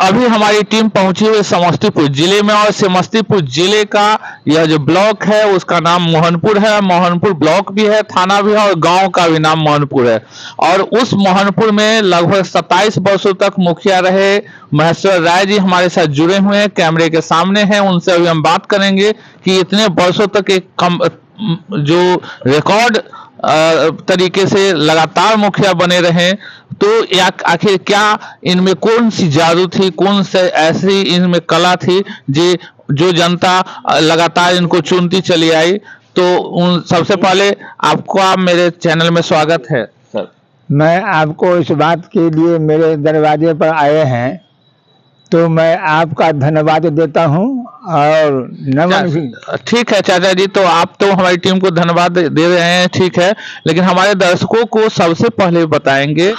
अभी हमारी टीम पहुंची हुई समस्तीपुर जिले में, और समस्तीपुर जिले का यह जो ब्लॉक है उसका नाम मोहनपुर है। मोहनपुर ब्लॉक भी है, थाना भी है, और गांव का भी नाम मोहनपुर है। और उस मोहनपुर में लगभग 27 वर्षों तक मुखिया रहे महेश्वर राय जी हमारे साथ जुड़े हुए हैं, कैमरे के सामने हैं। उनसे अभी हम बात करेंगे कि इतने वर्षों तक एक जो रिकॉर्ड तरीके से लगातार मुखिया बने रहे, तो आखिर क्या इनमें कौन सी जादू थी, कौन से ऐसी इनमें कला थी जो जनता लगातार इनको चुनती चली आई। तो उन सबसे पहले आपका मेरे चैनल में स्वागत है सर। मैं आपको इस बात के लिए मेरे दरवाजे पर आए हैं तो मैं आपका धन्यवाद देता हूं और नमन भी। ठीक है चाचा जी, तो आप तो हमारी टीम को धन्यवाद दे रहे हैं, ठीक है, लेकिन हमारे दर्शकों को सबसे पहले बताएंगे,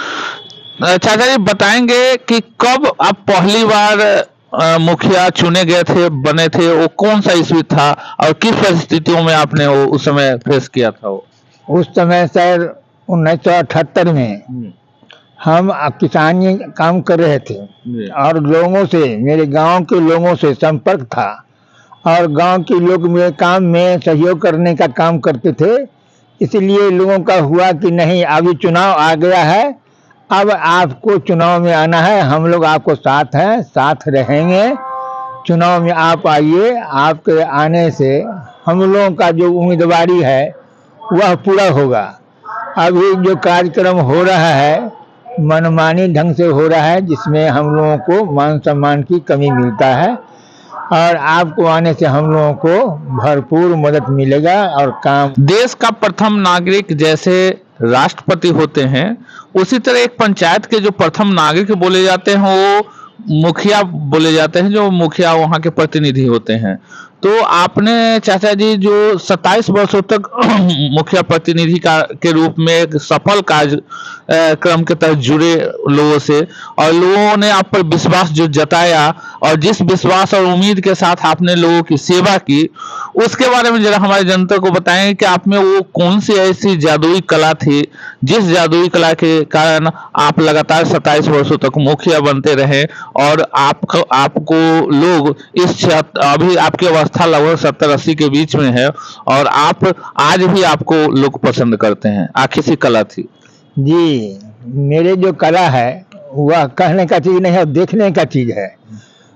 चाचा जी बताएंगे कि कब आप पहली बार मुखिया चुने गए थे, बने थे, वो कौन सा ईस्वी था और किस परिस्थितियों में आपने वो उस समय फेस किया था? वो उस समय सर 1978 में हम किसानी काम कर रहे थे और लोगों से, मेरे गांव के लोगों से संपर्क था और गांव के लोग मेरे काम में सहयोग करने का काम करते थे। इसलिए लोगों का हुआ कि नहीं, अभी चुनाव आ गया है, अब आपको चुनाव में आना है, हम लोग आपको साथ हैं, साथ रहेंगे, चुनाव में आप आइए, आपके आने से हम लोगों का जो उम्मीदवारी है वह पूरा होगा। अभी जो कार्यक्रम हो रहा है मनमानी ढंग से हो रहा है, जिसमें हम लोगों को मान सम्मान की कमी मिलता है और आपको आने से हम लोगों को भरपूर मदद मिलेगा और काम। देश का प्रथम नागरिक जैसे राष्ट्रपति होते हैं, उसी तरह एक पंचायत के जो प्रथम नागरिक बोले जाते हैं वो मुखिया बोले जाते हैं, जो मुखिया वहां के प्रतिनिधि होते हैं। तो आपने चाचा जी जो 27 वर्षों तक मुखिया प्रतिनिधि के रूप में एक सफल कार्य क्रम के तहत जुड़े लोगों से, और लोगों ने आप पर विश्वास जो जताया और जिस विश्वास और उम्मीद के साथ आपने लोगों की सेवा की, उसके बारे में जरा हमारी जनता को बताएं कि आप में वो कौन सी ऐसी जादुई कला थी जिस जादुई कला के कारण आप लगातार 27 वर्षों तक मुखिया बनते रहे, और आपको लोग अभी आपकी अवस्था लगभग 70-80 के बीच में है और आप आज भी आपको लोग पसंद करते हैं। आखिर सी कला थी जी। मेरे जो कला है वह कहने का चीज़ नहीं है, देखने का चीज़ है।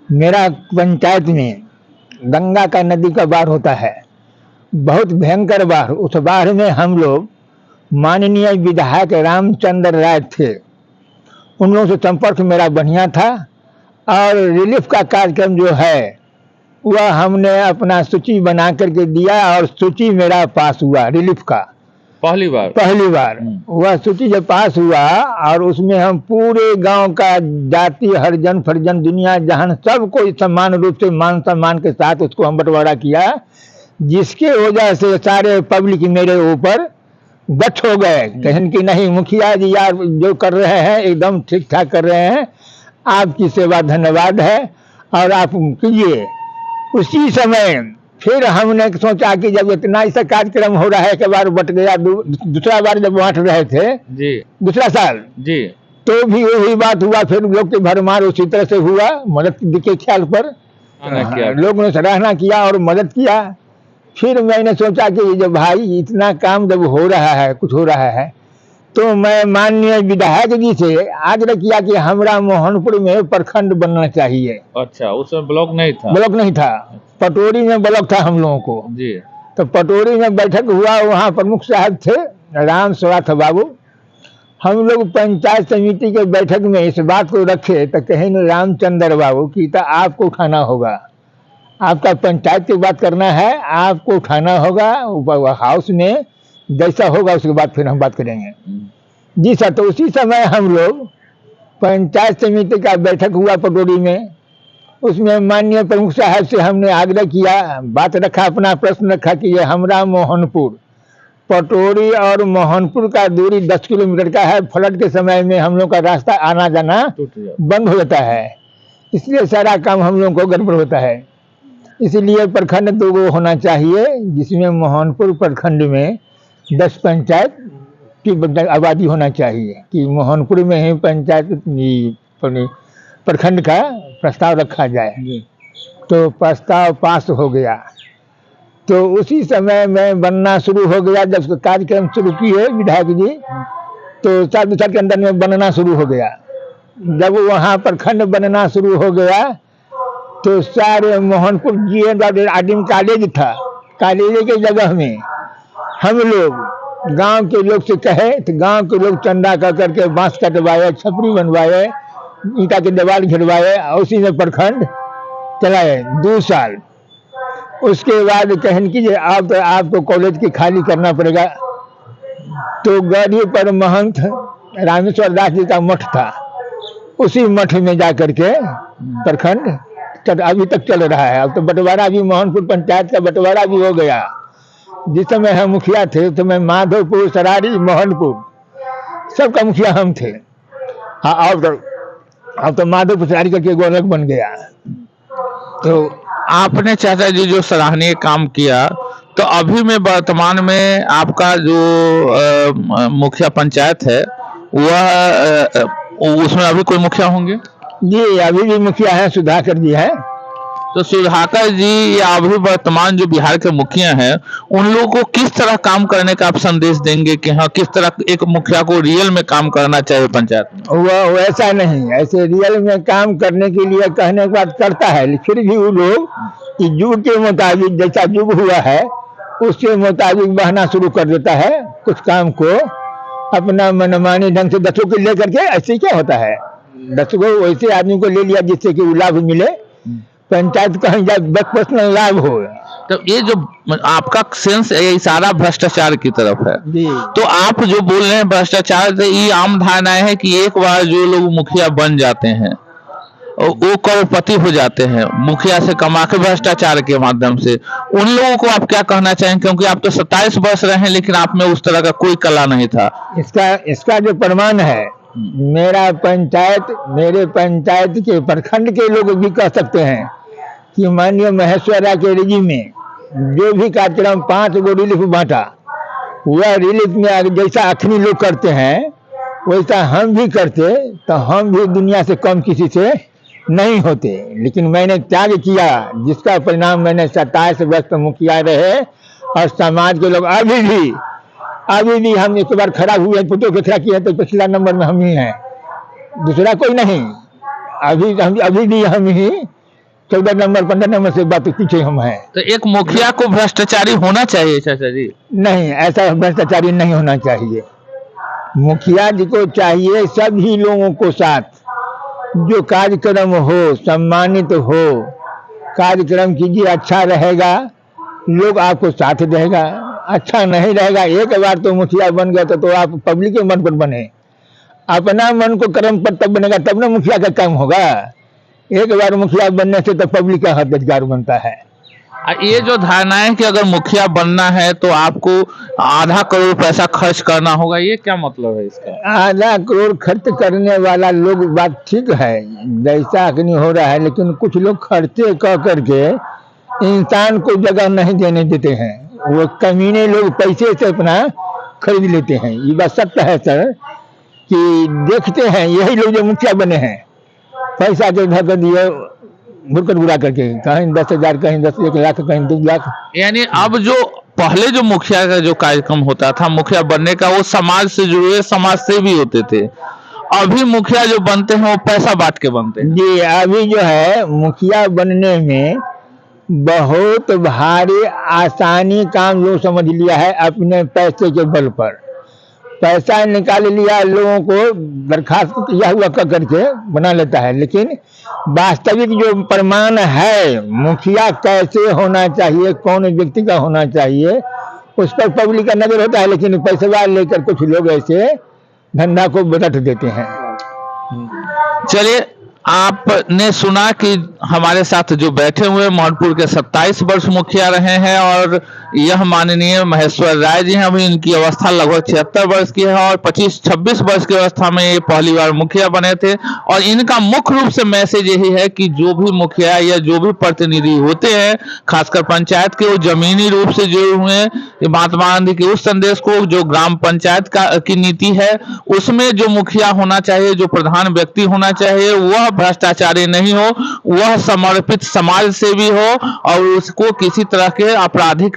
मेरा पंचायत में गंगा का नदी का बाढ़ होता है, बहुत भयंकर बाढ़। उस बाढ़ में हम लोग माननीय विधायक रामचंद्र राय थे, उन लोगों से संपर्क मेरा बढ़िया था और रिलीफ का कार्यक्रम जो है वह हमने अपना सूची बना करके दिया और सूची मेरा पास हुआ रिलीफ का पहली बार। वह सूची जब पास हुआ और उसमें हम पूरे गांव का जाति हरिजन फरिजन दुनिया जहान सबको समान रूप से मान सम्मान के साथ उसको हम बंटवारा किया, जिसके वजह से सारे पब्लिक मेरे ऊपर गठ हो गए, कहें कि नहीं मुखिया जी यार जो कर रहे हैं एकदम ठीक ठाक कर रहे हैं, आपकी सेवा धन्यवाद है और आप कीजिए। उसी समय फिर हमने सोचा कि जब इतना ऐसा कार्यक्रम हो रहा है, एक बार बट गया, दूसरा बार जब बांट रहे थे जी दूसरा साल जी, तो भी वही बात हुआ। फिर लोग की भरमार उसी तरह से हुआ, मदद के ख्याल पर लोगों ने सराहना किया और मदद किया। फिर मैंने सोचा कि जब भाई इतना काम जब हो रहा है, कुछ हो रहा है, तो मैं माननीय विधायक जी से आग्रह किया कि हमरा मोहनपुर में प्रखंड बनना चाहिए। अच्छा, उसमें ब्लॉक नहीं था, पटोरी में ब्लॉक था हम लोगों को जी। तो पटोरी में बैठक हुआ, वहाँ प्रमुख साहब थे राम स्वाथ बाबू। हम लोग पंचायत समिति के बैठक में इस बात को रखे तो कहें रामचंद्र बाबू की तो आपको उठाना होगा, आपका पंचायत की बात करना है, आपको उठाना होगा हाउस में, जैसा होगा उसके बाद फिर हम बात करेंगे जी सर। तो उसी समय हम लोग पंचायत समिति का बैठक हुआ पटोरी में, उसमें माननीय प्रमुख साहब से हमने आग्रह किया, बात रखा, अपना प्रश्न रखा कि ये हमरा मोहनपुर, पटोरी और मोहनपुर का दूरी 10 किलोमीटर का है। फ्लड के समय में हम लोग का रास्ता आना जाना बंद हो जाता है, इसलिए सारा काम हम लोग को गड़बड़ होता है। इसलिए प्रखंड 2 होना चाहिए, जिसमें मोहनपुर प्रखंड में 10 पंचायत की आबादी होना चाहिए कि मोहनपुर में ही पंचायत प्रखंड का प्रस्ताव रखा जाए। जी। तो प्रस्ताव पास हो गया, तो उसी समय मैं बनना शुरू हो गया। जब कार्यक्रम शुरू किए विधायक जी, तो 4 के अंदर में बनना शुरू हो गया। जब वहाँ प्रखंड बनना शुरू हो गया, तो सारे मोहनपुर आदिम कॉलेज था, कॉलेज के जगह में हम लोग गांव के लोग से कहे, तो गांव के लोग चंदा कर करके बांस कटवाए, छपरी बनवाए, ईंटा के दीवार घिरवाए, और उसी में प्रखंड चलाए 2 साल। उसके बाद कहन की आप तो आपको कॉलेज की खाली करना पड़ेगा। तो गढ़ी पर महंत रामेश्वर दास जी का मठ था, उसी मठ में जा करके प्रखंड अभी तक चल रहा है। अब तो बंटवारा भी, मोहनपुर पंचायत का बंटवारा भी हो गया। जिस समय हम मुखिया थे, उस समय माधोपुर, सरारी, मोहनपुर सबका मुखिया हम थे। हाँ, अब तो माधोपुर सरारी करके एगो अलग बन गया। तो आपने चाचा जी जो सराहनीय काम किया, तो अभी में वर्तमान में आपका जो मुखिया पंचायत है वह उसमें अभी कोई मुखिया होंगे? जी, अभी भी मुखिया है, सुधाकर जी है। तो सुधाकर जी या अभी वर्तमान जो बिहार के मुखिया हैं, उन लोगों को किस तरह काम करने का आप संदेश देंगे कि हाँ किस तरह एक मुखिया को रियल में काम करना चाहिए पंचायत में? वह वैसा नहीं, ऐसे रियल में काम करने के लिए कहने के बाद करता है, फिर भी वो लोग युग के मुताबिक, जैसा युग हुआ है उसके मुताबिक बहना शुरू कर देता है। कुछ काम को अपना मनमानी ढंग से 10 को लेकर के, ऐसे क्या होता है, 10 को वैसे आदमी को ले लिया जिससे कि लाभ मिले, पंचायत कहीं जाए पर्सनल लाभ हो। तो ये जो आपका सेंस है, ये सारा भ्रष्टाचार की तरफ है। जी। तो आप जो बोल रहे हैं भ्रष्टाचार, तो ये आम धारणा है कि एक बार जो लोग मुखिया बन जाते हैं वो करोड़पति हो जाते हैं मुखिया से कमा के भ्रष्टाचार के माध्यम से। उन लोगों को आप क्या कहना चाहेंगे, क्योंकि आप तो 27 वर्ष रहे हैं लेकिन आप में उस तरह का कोई कला नहीं था। इसका जो प्रमाण है, मेरे पंचायत के प्रखंड के लोग भी कह सकते हैं कि माननीय महेश्वरा के रिजी में जो भी कार्यक्रम 5 गो रिलीफ बांटा, वह रिलीफ में जैसा अखनी लोग करते हैं वैसा हम भी करते, तो हम भी दुनिया से कम किसी से नहीं होते। लेकिन मैंने त्याग किया, जिसका परिणाम मैंने 27 वर्ष मुखिया रहे, और समाज के लोग अभी भी हम एक बार खड़ा हुए, फोटो के खड़ा किए तो पिछला नंबर में हम ही हैं, दूसरा कोई नहीं। अभी भी हम ही 14 नंबर 15 नंबर से बात पीछे हम हैं। तो एक मुखिया को भ्रष्टाचारी होना चाहिए चाचा जी? नहीं, ऐसा भ्रष्टाचारी नहीं होना चाहिए। मुखिया जी को चाहिए सभी लोगों को साथ, जो कार्यक्रम हो सम्मानित हो, कार्यक्रम कीजिए, अच्छा रहेगा लोग आपको साथ देगा, अच्छा नहीं रहेगा। एक बार तो मुखिया बन गया तो आप पब्लिक के मन पर बने, अपना मन को कर्म पर तब बनेगा, तब ना मुखिया का काम होगा। एक बार मुखिया बनने से तो पब्लिक का हकदार बनता है। ये जो धारणा है कि अगर मुखिया बनना है तो आपको आधा करोड़ पैसा खर्च करना होगा, ये क्या मतलब है इसका? आधा करोड़ खर्च करने वाला लोग बात ठीक है, जैसा अग्नि हो रहा है, लेकिन कुछ लोग खर्चे कह करके इंसान को जगह नहीं देने देते हैं। वो कमीने लोग पैसे से अपना खरीद लेते हैं। ये बात सत्य है सर, कि देखते हैं यही लोग जो मुखिया बने हैं, पैसा के धर दिए भुरकट बुरा करके, कहीं 10,000, कहीं 10, 1 लाख, कहीं 2 लाख। यानी अब जो पहले जो मुखिया का जो कार्यक्रम होता था मुखिया बनने का, वो समाज से जुड़े, समाज से भी होते थे। अभी मुखिया जो बनते हैं वो पैसा बांट के बनते हैं। जी, अभी जो है मुखिया बनने में बहुत भारी आसानी काम लोग समझ लिया है, अपने पैसे के बल पर पैसा निकाल लिया, लोगों को दरखास्त किया हुआ करके बना लेता है। लेकिन वास्तविक जो प्रमाण है, मुखिया कैसे होना चाहिए, कौन व्यक्ति का होना चाहिए, उस पर पब्लिक का नजर होता है। लेकिन पैसा लेकर कुछ लोग ऐसे धंधा को बदट देते हैं। चलिए, आपने सुना कि हमारे साथ जो बैठे हुए मोहनपुर के 27 वर्ष मुखिया रहे हैं और यह माननीय महेश्वर राय जी हैं। अभी इनकी अवस्था लगभग 76 वर्ष की है और 25-26 वर्ष की अवस्था में ये पहली बार मुखिया बने थे। और इनका मुख्य रूप से मैसेज यही है कि जो भी मुखिया या जो भी प्रतिनिधि होते हैं, खासकर पंचायत के, वो जमीनी रूप से जुड़े हुए हैं। ये महात्मा गांधी के उस संदेश को, जो ग्राम पंचायत की नीति है, उसमें जो मुखिया होना चाहिए, जो प्रधान व्यक्ति होना चाहिए, वह भ्रष्टाचारी नहीं हो, वह समर्पित समाज सेवी हो और उसको किसी तरह के आपराधिक